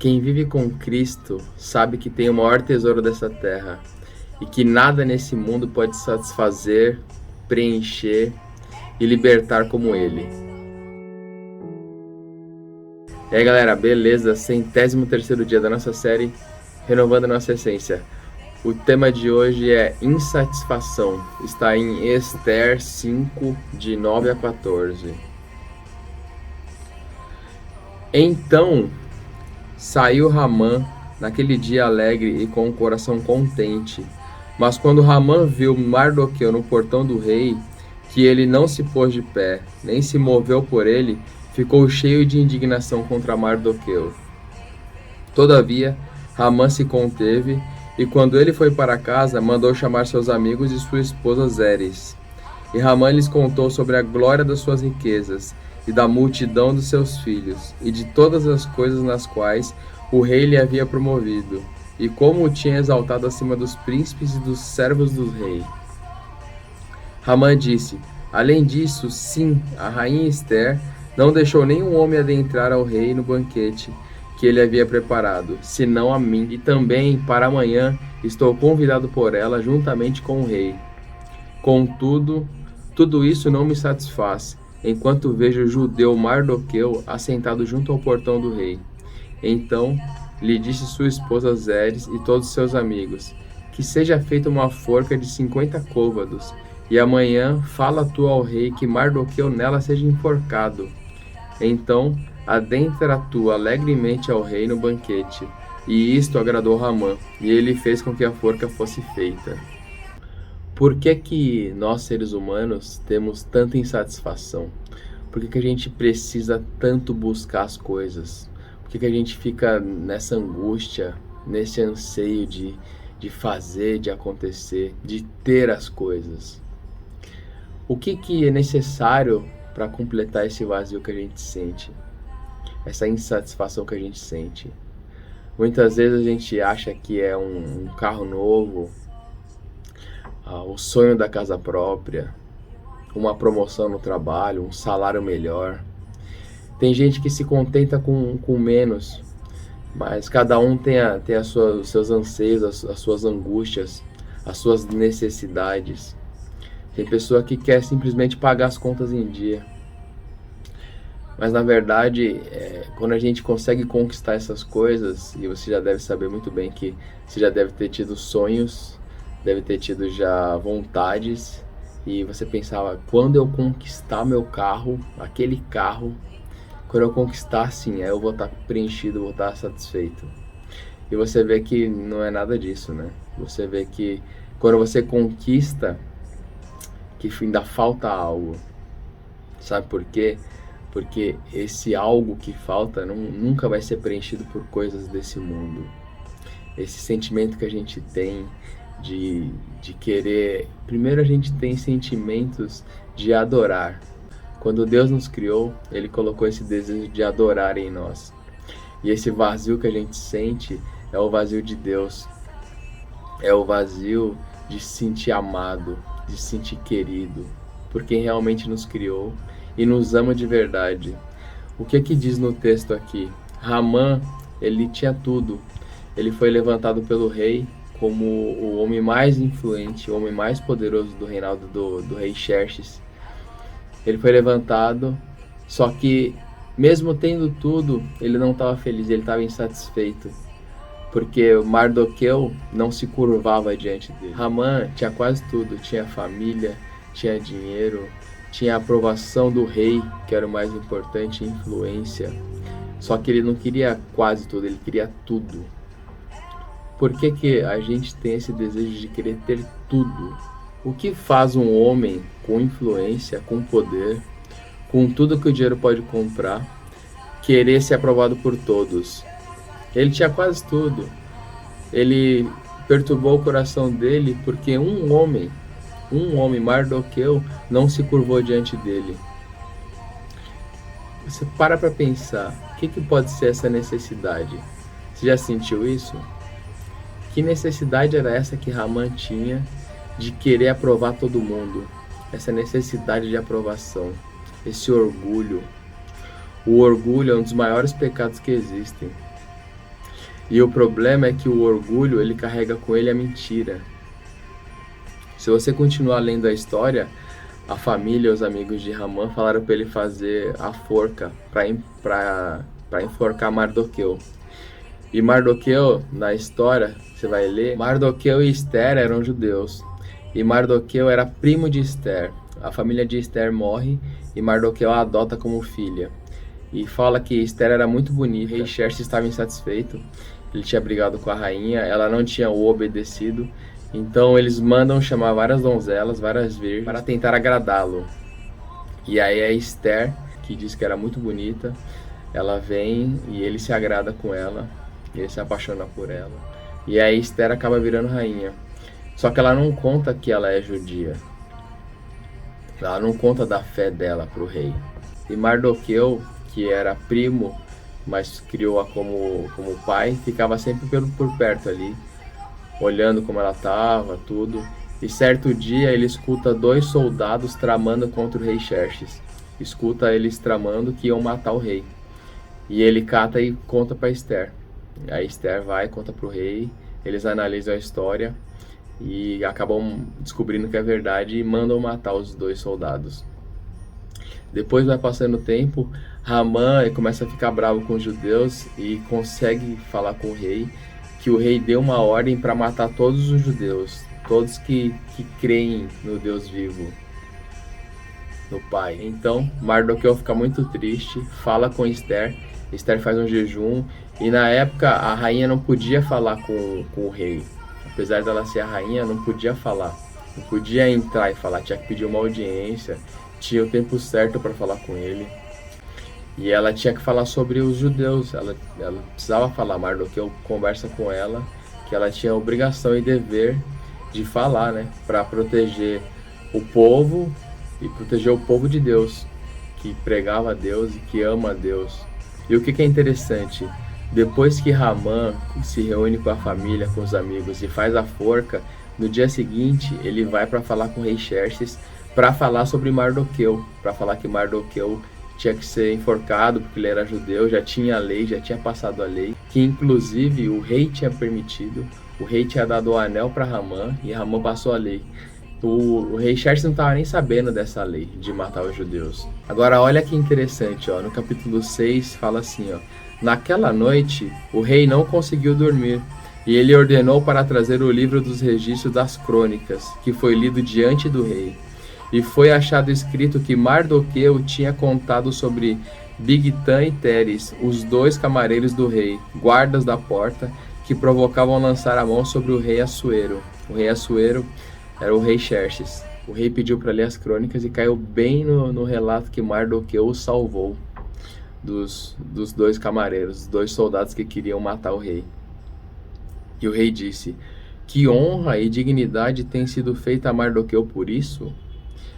Quem vive com Cristo sabe que tem o maior tesouro dessa terra e que nada nesse mundo pode satisfazer, preencher e libertar como Ele. E aí galera, beleza? 103º dia da nossa série Renovando a Nossa Essência. O tema de hoje é insatisfação. Está em Ester 5, de 9 a 14. Então saiu Ramã naquele dia alegre e com o coração contente. Mas quando Ramã viu Mardoqueu no portão do rei, que ele não se pôs de pé, nem se moveu por ele, ficou cheio de indignação contra Mardoqueu. Todavia, Ramã se conteve, e quando ele foi para casa, mandou chamar seus amigos e sua esposa Zeres. E Ramã lhes contou sobre a glória das suas riquezas, e da multidão dos seus filhos, e de todas as coisas nas quais o rei lhe havia promovido, e como o tinha exaltado acima dos príncipes e dos servos do rei. Ramã disse: além disso, sim, a rainha Ester não deixou nenhum homem adentrar ao rei no banquete que ele havia preparado, senão a mim, e também para amanhã estou convidado por ela juntamente com o rei. Contudo, tudo isso não me satisfaz, enquanto vejo o judeu Mardoqueu assentado junto ao portão do rei. Então lhe disse sua esposa Zeres e todos seus amigos: que seja feita uma forca de 50 côvados, e amanhã fala tu ao rei que Mardoqueu nela seja enforcado. Então adentra tu alegremente ao rei no banquete. E isto agradou Ramã, e ele fez com que a forca fosse feita. Por que nós, seres humanos, temos tanta insatisfação? Por que a gente precisa tanto buscar as coisas? Por que a gente fica nessa angústia, nesse anseio de fazer, de acontecer, de ter as coisas? O que é necessário para completar esse vazio que a gente sente? Essa insatisfação que a gente sente? Muitas vezes a gente acha que é um carro novo, o sonho da casa própria, uma promoção no trabalho, um salário melhor. Tem gente que se contenta com menos, mas cada um tem os seus anseios, as suas angústias, as suas necessidades. Tem pessoa que quer simplesmente pagar as contas em dia. Mas na verdade, quando a gente consegue conquistar essas coisas, e você já deve saber muito bem que você já deve ter tido sonhos, deve ter tido já vontades, e você pensava: quando eu conquistar meu carro, aquele carro, quando eu conquistar, sim, aí eu vou estar preenchido, vou estar satisfeito. E você vê que não é nada disso, né? Você vê que quando você conquista, que ainda falta algo. Sabe por quê? Porque esse algo que falta nunca vai ser preenchido por coisas desse mundo. Esse sentimento que a gente tem de querer... Primeiro a gente tem sentimentos de adorar. Quando Deus nos criou, Ele colocou esse desejo de adorar em nós. E esse vazio que a gente sente é o vazio de Deus. É o vazio de se sentir amado, de se sentir querido, por quem realmente nos criou e nos ama de verdade. O que diz no texto aqui? Ramã, ele tinha tudo. Ele foi levantado pelo rei como o homem mais influente, o homem mais poderoso do reinado do rei Xerxes. Ele foi levantado, só que mesmo tendo tudo, ele não estava feliz, ele estava insatisfeito, porque Mardoqueu não se curvava diante dele. Ramã tinha quase tudo, tinha família, tinha dinheiro, tinha a aprovação do rei, que era o mais importante, influência. Só que ele não queria quase tudo, ele queria tudo. Por que a gente tem esse desejo de querer ter tudo? O que faz um homem com influência, com poder, com tudo que o dinheiro pode comprar, querer ser aprovado por todos? Ele tinha quase tudo. Ele perturbou o coração dele porque um homem, Mardoqueu, não se curvou diante dele. Você para pensar, o que pode ser essa necessidade? Você já sentiu isso? Que necessidade era essa que Ramã tinha de querer aprovar todo mundo? Essa necessidade de aprovação, esse orgulho. O orgulho é um dos maiores pecados que existem. E o problema é que o orgulho, ele carrega com ele a mentira. Se você continuar lendo a história, a família e os amigos de Hamã falaram para ele fazer a forca para enforcar Mardoqueu. E Mardoqueu, na história, você vai ler, Mardoqueu e Esther eram judeus. E Mardoqueu era primo de Esther. A família de Esther morre e Mardoqueu a adota como filha. E fala que Esther era muito bonita. O rei Xerxes estava insatisfeito. Ele tinha brigado com a rainha, ela não tinha o obedecido. Então eles mandam chamar várias donzelas, várias virgens, para tentar agradá-lo. E aí a Esther, que diz que era muito bonita, ela vem e ele se agrada com ela. Ele se apaixona por ela. E aí Esther acaba virando rainha. Só que ela não conta que ela é judia. Ela não conta da fé dela para o rei. E Mardoqueu, que era primo, mas criou-a como pai, ficava sempre por perto ali, olhando como ela estava, tudo. E certo dia ele escuta 2 soldados tramando contra o rei Xerxes. Escuta eles tramando que iam matar o rei. E ele cata e conta para Esther. A Esther vai, conta para o rei, eles analisam a história e acabam descobrindo que é verdade e mandam matar os 2 soldados. Depois vai passando o tempo, Hamã começa a ficar bravo com os judeus e consegue falar com o rei que o rei deu uma ordem para matar todos os judeus, todos que creem no Deus vivo, no Pai. Então Mardoqueu fica muito triste, fala com Esther. Esther faz um jejum e na época a rainha não podia falar com o rei. Apesar dela ser a rainha, não podia falar. Não podia entrar e falar, tinha que pedir uma audiência. Tinha o tempo certo para falar com ele. E ela tinha que falar sobre os judeus. Ela precisava falar. Mardoqueu conversa com ela que ela tinha obrigação e dever de falar, né? Para proteger o povo e proteger o povo de Deus, que pregava a Deus e que ama a Deus. E o que é interessante? Depois que Hamã se reúne com a família, com os amigos e faz a forca, no dia seguinte ele vai para falar com o rei Xerxes para falar sobre Mardoqueu, para falar que Mardoqueu tinha que ser enforcado porque ele era judeu, já tinha a lei, já tinha passado a lei, que inclusive o rei tinha permitido, o rei tinha dado o anel para Hamã e Hamã passou a lei. O rei Xerxes não estava nem sabendo dessa lei de matar os judeus. Agora olha que interessante, ó, no capítulo 6 fala assim, ó, naquela noite o rei não conseguiu dormir e ele ordenou para trazer o livro dos registros das crônicas, que foi lido diante do rei. E foi achado escrito que Mardoqueu tinha contado sobre Bigtã e Teres, os 2 camareiros do rei, guardas da porta, que provocavam lançar a mão sobre o rei Assuero. O rei Assuero era o rei Xerxes. O rei pediu para ler as crônicas e caiu bem no relato que Mardoqueu o salvou dos 2 camareiros, os 2 soldados que queriam matar o rei. E o rei disse: que honra e dignidade tem sido feita a Mardoqueu por isso?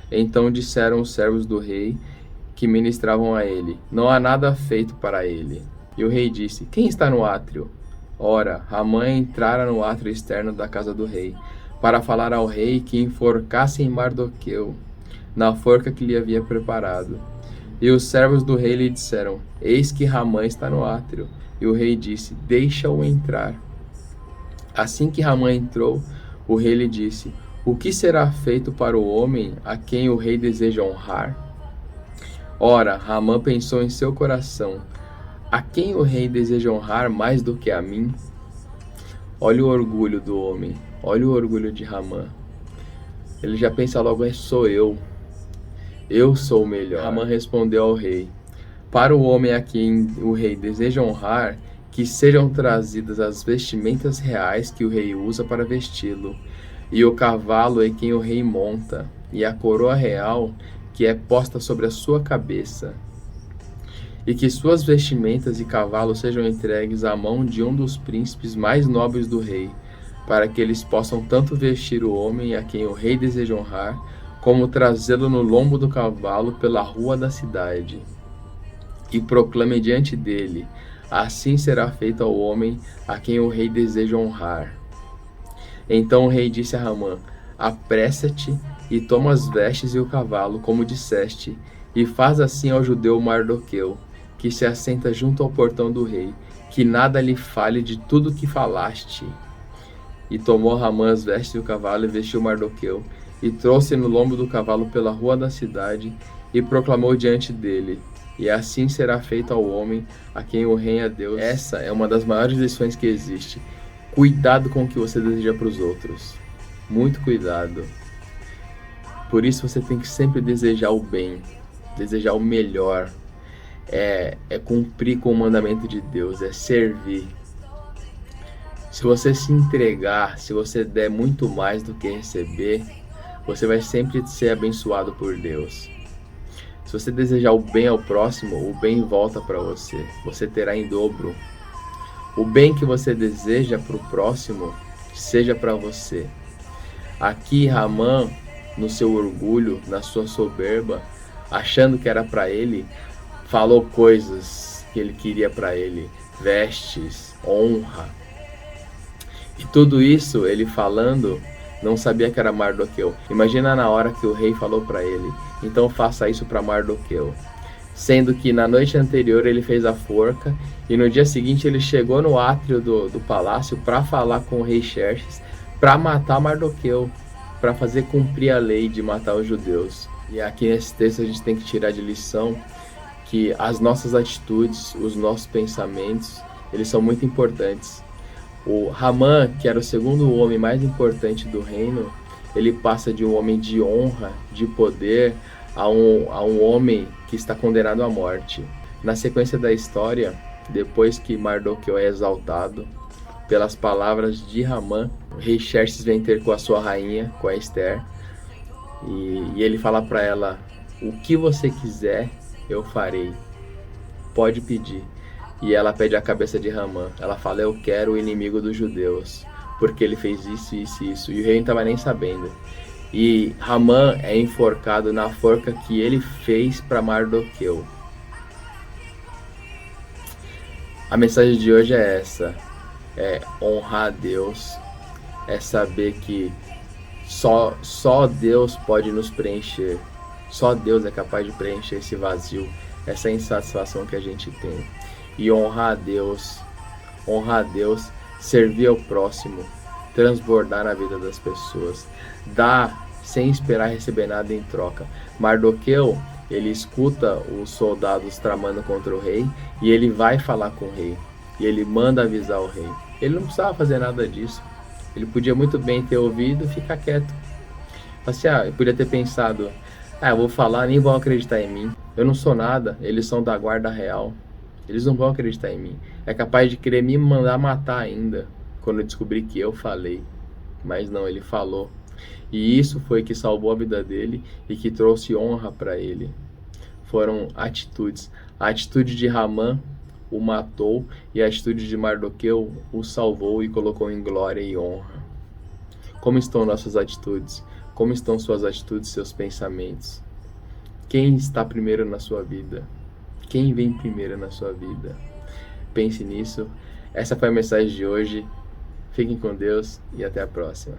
Então disseram os servos do rei que ministravam a ele: não há nada feito para ele. E o rei disse: quem está no átrio? Ora, Hamã entrara no átrio externo da casa do rei, para falar ao rei que enforcassem Mardoqueu na forca que lhe havia preparado. E os servos do rei lhe disseram: eis que Hamã está no átrio. E o rei disse: deixa-o entrar. Assim que Hamã entrou, o rei lhe disse: o que será feito para o homem a quem o rei deseja honrar? Ora, Hamã pensou em seu coração: a quem o rei deseja honrar mais do que a mim? Olha o orgulho do homem, olha o orgulho de Hamã. Ele já pensa logo: sou eu sou o melhor. Hamã respondeu ao rei: para o homem a quem o rei deseja honrar, que sejam trazidas as vestimentas reais que o rei usa para vesti-lo, e o cavalo em quem o rei monta, e a coroa real que é posta sobre a sua cabeça, e que suas vestimentas e cavalo sejam entregues à mão de um dos príncipes mais nobres do rei, para que eles possam tanto vestir o homem a quem o rei deseja honrar, como trazê-lo no lombo do cavalo pela rua da cidade. E proclame diante dele: assim será feito ao homem a quem o rei deseja honrar. Então o rei disse a Hamã: apressa-te e toma as vestes e o cavalo, como disseste, e faz assim ao judeu Mardoqueu, que se assenta junto ao portão do rei, que nada lhe fale de tudo que falaste. E tomou Ramã as vestes do cavalo e vestiu Mardoqueu, e trouxe no lombo do cavalo pela rua da cidade, e proclamou diante dele: e assim será feito ao homem a quem o rei é Deus. Essa é uma das maiores lições que existe. Cuidado com o que você deseja para os outros. Muito cuidado. Por isso você tem que sempre desejar o bem, desejar o melhor. É cumprir com o mandamento de Deus, é servir. Se você se entregar, se você der muito mais do que receber, você vai sempre ser abençoado por Deus. Se você desejar o bem ao próximo, o bem volta para você. Você terá em dobro. O bem que você deseja para o próximo, seja para você. Aqui Ramã, no seu orgulho, na sua soberba, achando que era para ele, falou coisas que ele queria para ele, vestes, honra. E tudo isso ele falando, não sabia que era Mardoqueu. Imagina na hora que o rei falou para ele: então faça isso para Mardoqueu. Sendo que na noite anterior ele fez a forca e no dia seguinte ele chegou no átrio do palácio para falar com o rei Xerxes, para matar Mardoqueu, para fazer cumprir a lei de matar os judeus. E aqui nesse texto a gente tem que tirar de lição que as nossas atitudes, os nossos pensamentos, eles são muito importantes. O Ramã, que era o segundo homem mais importante do reino, ele passa de um homem de honra, de poder, a um homem que está condenado à morte. Na sequência da história, depois que Mardoqueu é exaltado, pelas palavras de Ramã, o rei Xerxes vem ter com a sua rainha, com a Ester, e ele fala para ela: o que você quiser, eu farei. Pode pedir. E ela pede a cabeça de Ramã. Ela fala: eu quero o inimigo dos judeus, porque ele fez isso, isso e isso. E o rei não estava nem sabendo. E Ramã é enforcado na forca que ele fez para Mardoqueu. A mensagem de hoje é essa: é honrar a Deus, é saber que só Deus pode nos preencher. Só Deus é capaz de preencher esse vazio, essa insatisfação que a gente tem. E honrar a Deus, servir ao próximo, transbordar na vida das pessoas, dar sem esperar receber nada em troca. Mardoqueu, ele escuta os soldados tramando contra o rei e ele vai falar com o rei e ele manda avisar o rei. Ele não precisava fazer nada disso. Ele podia muito bem ter ouvido e ficar quieto. Assim, eu podia ter pensado: eu vou falar, nem vão acreditar em mim. Eu não sou nada, eles são da guarda real. Eles não vão acreditar em mim. É capaz de querer me mandar matar ainda, quando eu descobri que eu falei. Mas não, ele falou. E isso foi que salvou a vida dele e que trouxe honra para ele. Foram atitudes. A atitude de Ramã o matou e a atitude de Mardoqueu o salvou e colocou em glória e honra. Como estão nossas atitudes? Como estão suas atitudes, seus pensamentos? Quem está primeiro na sua vida? Quem vem primeiro na sua vida? Pense nisso. Essa foi a mensagem de hoje. Fiquem com Deus e até a próxima.